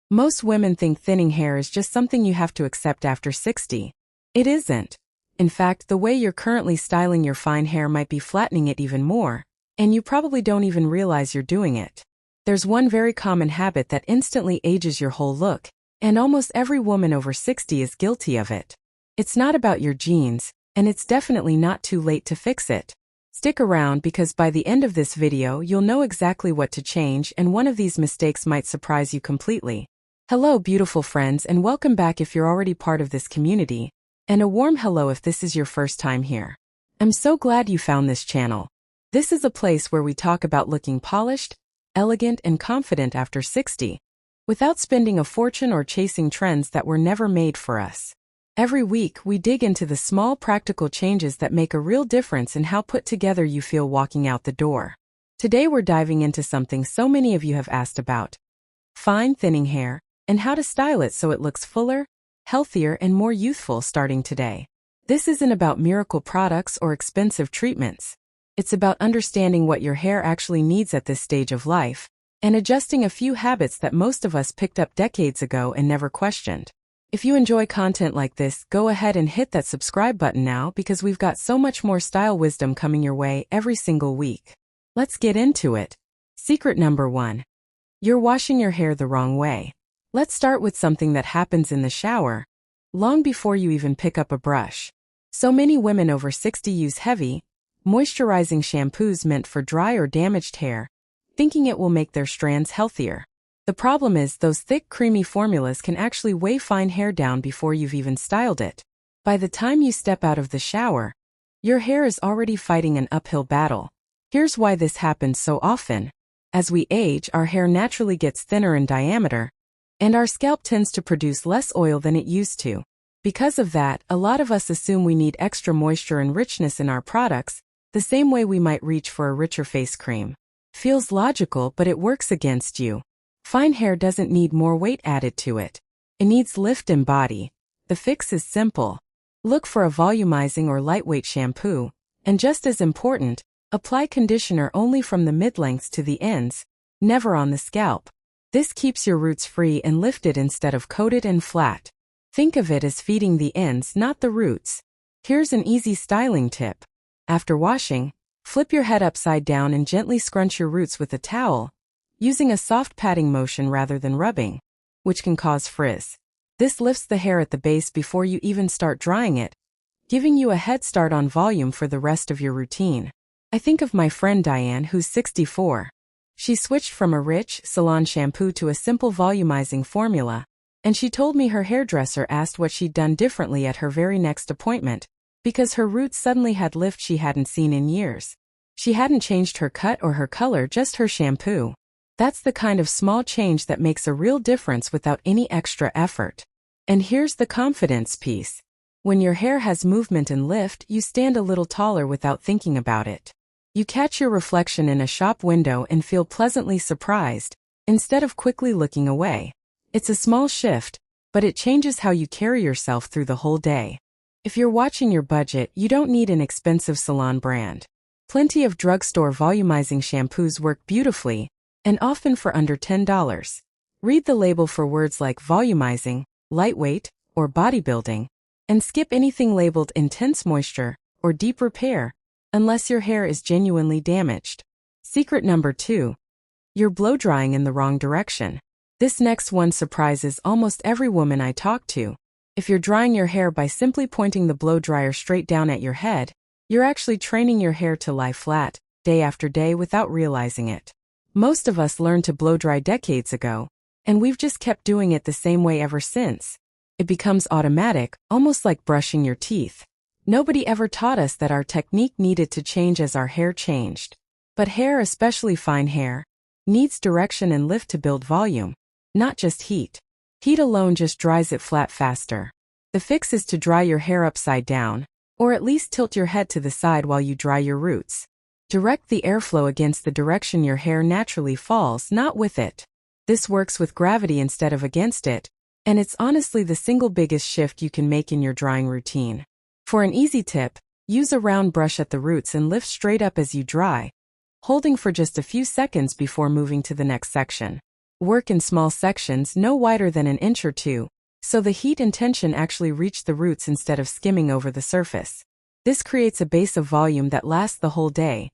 Most women think thinning hair is just something you have to accept after 60. It isn't. In fact, the way you're currently styling your fine hair might be flattening it even more, and you probably don't even realize you're doing it. There's one very common habit that instantly ages your whole look, and almost every woman over 60 is guilty of it. It's not about your genes, and it's definitely not too late to fix it. Stick around because by the end of this video you'll know exactly what to change, and one of these mistakes might surprise you completely. Hello beautiful friends, and welcome back if you're already part of this community, and a warm hello if this is your first time here. I'm so glad you found this channel. This is a place where we talk about looking polished, elegant and confident after 60, without spending a fortune or chasing trends that were never made for us. Every week we dig into the small practical changes that make a real difference in how put together you feel walking out the door. Today we're diving into something so many of you have asked about: fine thinning hair, and how to style it so it looks fuller, healthier and more youthful starting today. This isn't about miracle products or expensive treatments. It's about understanding what your hair actually needs at this stage of life, and adjusting a few habits that most of us picked up decades ago and never questioned. If you enjoy content like this, go ahead and hit that subscribe button now because we've got so much more style wisdom coming your way every single week. Let's get into it. Secret number 1. You're washing your hair the wrong way. Let's start with something that happens in the shower, long before you even pick up a brush. So many women over 60 use heavy, moisturizing shampoos meant for dry or damaged hair, thinking it will make their strands healthier. The problem is those thick, creamy formulas can actually weigh fine hair down before you've even styled it. By the time you step out of the shower, your hair is already fighting an uphill battle. Here's why this happens so often. As we age, our hair naturally gets thinner in diameter, and our scalp tends to produce less oil than it used to. Because of that, a lot of us assume we need extra moisture and richness in our products, the same way we might reach for a richer face cream. Feels logical, but it works against you. Fine hair doesn't need more weight added to it. It needs lift and body. The fix is simple. Look for a volumizing or lightweight shampoo, and just as important, apply conditioner only from the mid-lengths to the ends, never on the scalp. This keeps your roots free and lifted instead of coated and flat. Think of it as feeding the ends, not the roots. Here's an easy styling tip. After washing, flip your head upside down and gently scrunch your roots with a towel, using a soft patting motion rather than rubbing, which can cause frizz. This lifts the hair at the base before you even start drying it, giving you a head start on volume for the rest of your routine. I think of my friend Diane, who's 64. She switched from a rich, salon shampoo to a simple volumizing formula, and she told me her hairdresser asked what she'd done differently at her very next appointment, because her roots suddenly had lift she hadn't seen in years. She hadn't changed her cut or her color, just her shampoo. That's the kind of small change that makes a real difference without any extra effort. And here's the confidence piece. When your hair has movement and lift, you stand a little taller without thinking about it. You catch your reflection in a shop window and feel pleasantly surprised, instead of quickly looking away. It's a small shift, but it changes how you carry yourself through the whole day. If you're watching your budget, you don't need an expensive salon brand. Plenty of drugstore volumizing shampoos work beautifully, and often for under $10. Read the label for words like volumizing, lightweight, or bodybuilding, and skip anything labeled intense moisture or deep repair, unless your hair is genuinely damaged. Secret number 2. You're blow drying in the wrong direction. This next one surprises almost every woman I talk to. If you're drying your hair by simply pointing the blow dryer straight down at your head, you're actually training your hair to lie flat, day after day without realizing it. Most of us learned to blow dry decades ago, and we've just kept doing it the same way ever since. It becomes automatic, almost like brushing your teeth. Nobody ever taught us that our technique needed to change as our hair changed. But hair, especially fine hair, needs direction and lift to build volume, not just heat. Heat alone just dries it flat faster. The fix is to dry your hair upside down, or at least tilt your head to the side while you dry your roots. Direct the airflow against the direction your hair naturally falls, not with it. This works with gravity instead of against it, and it's honestly the single biggest shift you can make in your drying routine. For an easy tip, use a round brush at the roots and lift straight up as you dry, holding for just a few seconds before moving to the next section. work in small sections no wider than an inch or two, so the heat and tension actually reach the roots instead of skimming over the surface. This creates a base of volume that lasts the whole day,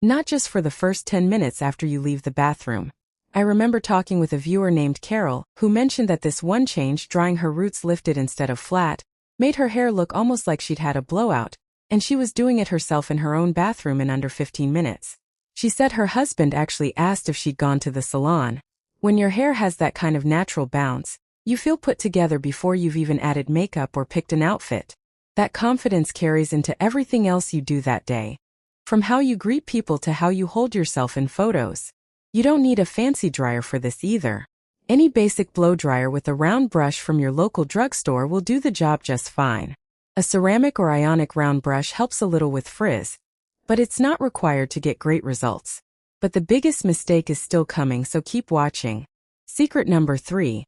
not just for the first 10 minutes after you leave the bathroom. I remember talking with a viewer named Carol, who mentioned that this one change, drying her roots lifted instead of flat, made her hair look almost like she'd had a blowout, and she was doing it herself in her own bathroom in under 15 minutes. She said her husband actually asked if she'd gone to the salon. When your hair has that kind of natural bounce, you feel put together before you've even added makeup or picked an outfit. That confidence carries into everything else you do that day. From how you greet people to how you hold yourself in photos. You don't need a fancy dryer for this either. Any basic blow dryer with a round brush from your local drugstore will do the job just fine. A ceramic or ionic round brush helps a little with frizz, but it's not required to get great results. But the biggest mistake is still coming, so keep watching. Secret number 3.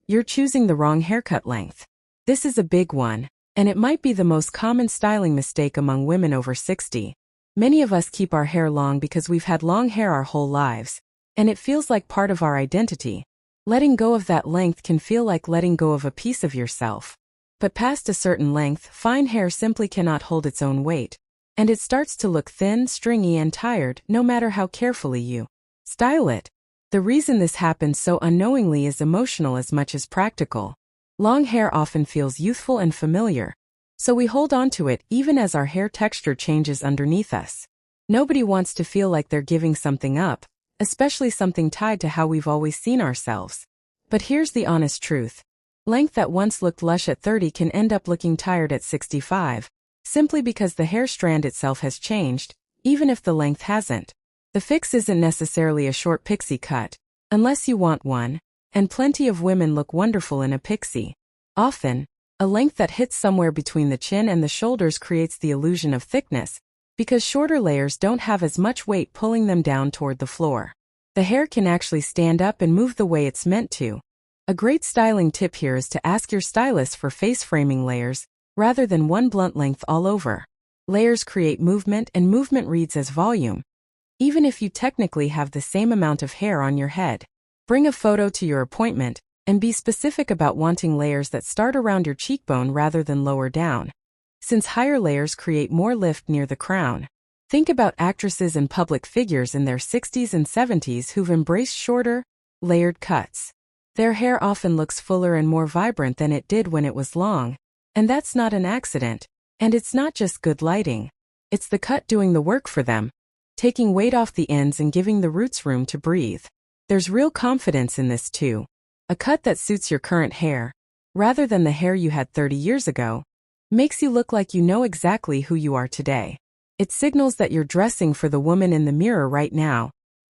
You're choosing the wrong haircut length. This is a big one, and it might be the most common styling mistake among women over 60. Many of us keep our hair long because we've had long hair our whole lives, and it feels like part of our identity. Letting go of that length can feel like letting go of a piece of yourself. But past a certain length, fine hair simply cannot hold its own weight, and it starts to look thin, stringy, and tired no matter how carefully you style it. The reason this happens so unknowingly is emotional as much as practical. Long hair often feels youthful and familiar, so we hold on to it even as our hair texture changes underneath us. Nobody wants to feel like they're giving something up, especially something tied to how we've always seen ourselves. But here's the honest truth. Length that once looked lush at 30 can end up looking tired at 65, simply because the hair strand itself has changed, even if the length hasn't. The fix isn't necessarily a short pixie cut, unless you want one, and plenty of women look wonderful in a pixie. Often, a length that hits somewhere between the chin and the shoulders creates the illusion of thickness, because shorter layers don't have as much weight pulling them down toward the floor. The hair can actually stand up and move the way it's meant to. A great styling tip here is to ask your stylist for face framing layers, rather than one blunt length all over. Layers create movement, and movement reads as volume, even if you technically have the same amount of hair on your head. Bring a photo to your appointment, and be specific about wanting layers that start around your cheekbone rather than lower down, since higher layers create more lift near the crown. Think about actresses and public figures in their 60s and 70s who've embraced shorter, layered cuts. Their hair often looks fuller and more vibrant than it did when it was long, and that's not an accident. And it's not just good lighting. It's the cut doing the work for them, taking weight off the ends and giving the roots room to breathe. There's real confidence in this too. A cut that suits your current hair, rather than the hair you had 30 years ago, makes you look like you know exactly who you are today. It signals that you're dressing for the woman in the mirror right now,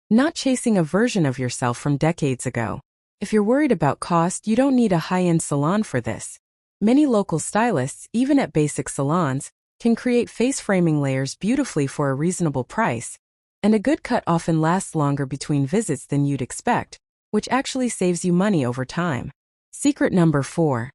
not chasing a version of yourself from decades ago. If you're worried about cost, you don't need a high-end salon for this. Many local stylists, even at basic salons, can create face framing layers beautifully for a reasonable price, and a good cut often lasts longer between visits than you'd expect, which actually saves you money over time. Secret number 4.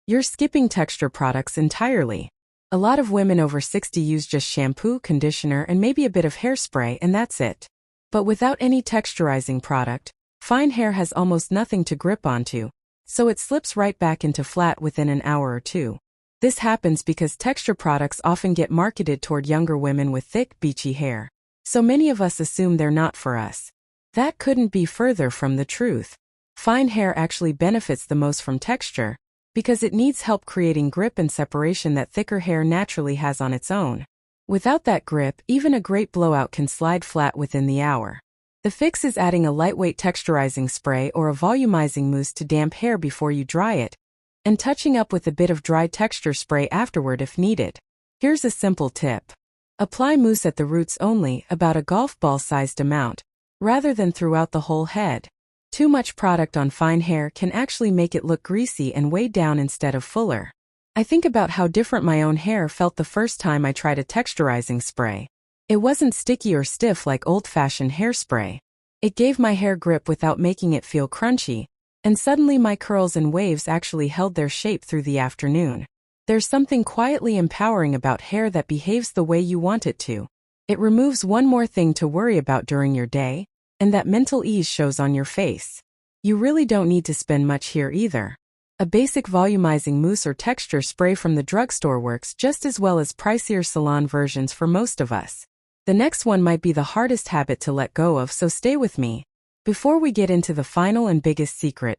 You're skipping texture products entirely. A lot of women over 60 use just shampoo, conditioner, and maybe a bit of hairspray, and that's it. But without any texturizing product, fine hair has almost nothing to grip onto, so it slips right back into flat within an hour or two. This happens because texture products often get marketed toward younger women with thick, beachy hair, so many of us assume they're not for us. That couldn't be further from the truth. Fine hair actually benefits the most from texture, because it needs help creating grip and separation that thicker hair naturally has on its own. Without that grip, even a great blowout can slide flat within the hour. The fix is adding a lightweight texturizing spray or a volumizing mousse to damp hair before you dry it, and touching up with a bit of dry texture spray afterward if needed. Here's a simple tip. Apply mousse at the roots only, about a golf ball-sized amount, rather than throughout the whole head. Too much product on fine hair can actually make it look greasy and weighed down instead of fuller. I think about how different my own hair felt the first time I tried a texturizing spray. It wasn't sticky or stiff like old-fashioned hairspray. It gave my hair grip without making it feel crunchy, and suddenly my curls and waves actually held their shape through the afternoon. There's something quietly empowering about hair that behaves the way you want it to. It removes one more thing to worry about during your day, and that mental ease shows on your face. You really don't need to spend much here either. A basic volumizing mousse or texture spray from the drugstore works just as well as pricier salon versions for most of us. The next one might be the hardest habit to let go of, so stay with me. Before we get into the final and biggest secret,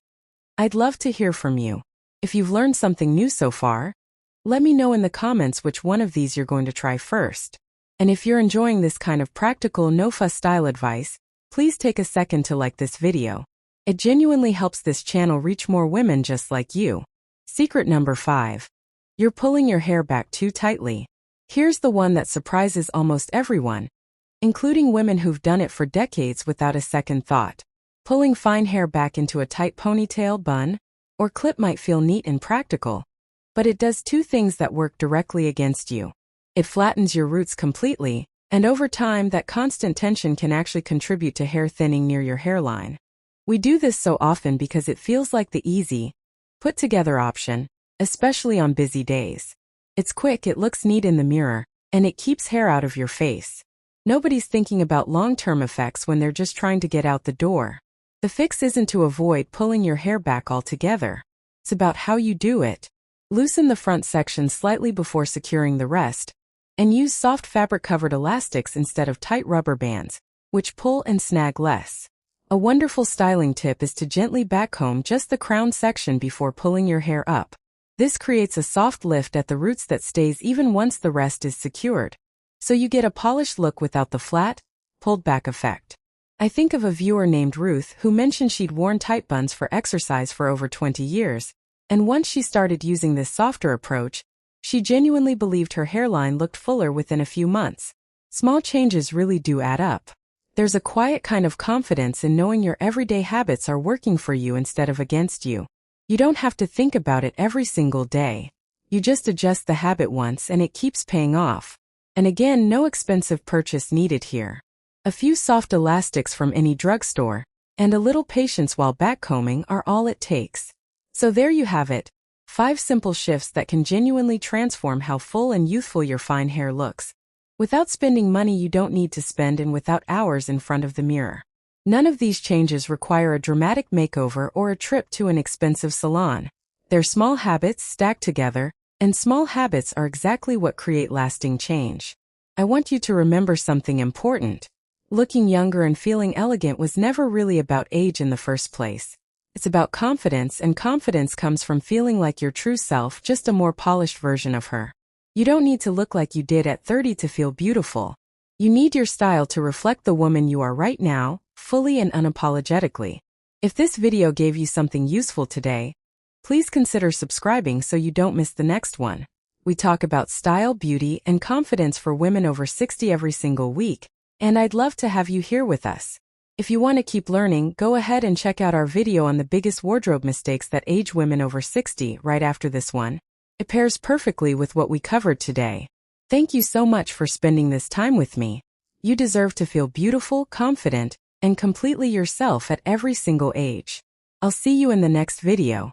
I'd love to hear from you. If you've learned something new so far, let me know in the comments which one of these you're going to try first. And if you're enjoying this kind of practical, no-fuss style advice, please take a second to like this video. It genuinely helps this channel reach more women just like you. Secret number 5. You're pulling your hair back too tightly. Here's the one that surprises almost everyone, including women who've done it for decades without a second thought. Pulling fine hair back into a tight ponytail, bun, or clip might feel neat and practical, but it does two things that work directly against you. It flattens your roots completely, and over time that constant tension can actually contribute to hair thinning near your hairline. We do this so often because it feels like the easy, put-together option, especially on busy days. It's quick, it looks neat in the mirror, and it keeps hair out of your face. Nobody's thinking about long-term effects when they're just trying to get out the door. The fix isn't to avoid pulling your hair back altogether. It's about how you do it. Loosen the front section slightly before securing the rest, and use soft fabric-covered elastics instead of tight rubber bands, which pull and snag less. A wonderful styling tip is to gently backcomb just the crown section before pulling your hair up. This creates a soft lift at the roots that stays even once the rest is secured, so you get a polished look without the flat, pulled back effect. I think of a viewer named Ruth who mentioned she'd worn tight buns for exercise for over 20 years, and once she started using this softer approach, she genuinely believed her hairline looked fuller within a few months. Small changes really do add up. There's a quiet kind of confidence in knowing your everyday habits are working for you instead of against you. You don't have to think about it every single day. You just adjust the habit once and it keeps paying off. And again, no expensive purchase needed here. A few soft elastics from any drugstore, and a little patience while backcombing are all it takes. So there you have it. 5 simple shifts that can genuinely transform how full and youthful your fine hair looks. Without spending money you don't need to spend and without hours in front of the mirror. None of these changes require a dramatic makeover or a trip to an expensive salon. They're small habits stacked together, and small habits are exactly what create lasting change. I want you to remember something important. Looking younger and feeling elegant was never really about age in the first place. It's about confidence, and confidence comes from feeling like your true self, just a more polished version of her. You don't need to look like you did at 30 to feel beautiful. You need your style to reflect the woman you are right now, fully and unapologetically. If this video gave you something useful today, please consider subscribing so you don't miss the next one. We talk about style, beauty, and confidence for women over 60 every single week, and I'd love to have you here with us. If you want to keep learning, go ahead and check out our video on the biggest wardrobe mistakes that age women over 60 right after this one. It pairs perfectly with what we covered today. Thank you so much for spending this time with me. You deserve to feel beautiful, confident, and completely yourself at every single age. I'll see you in the next video.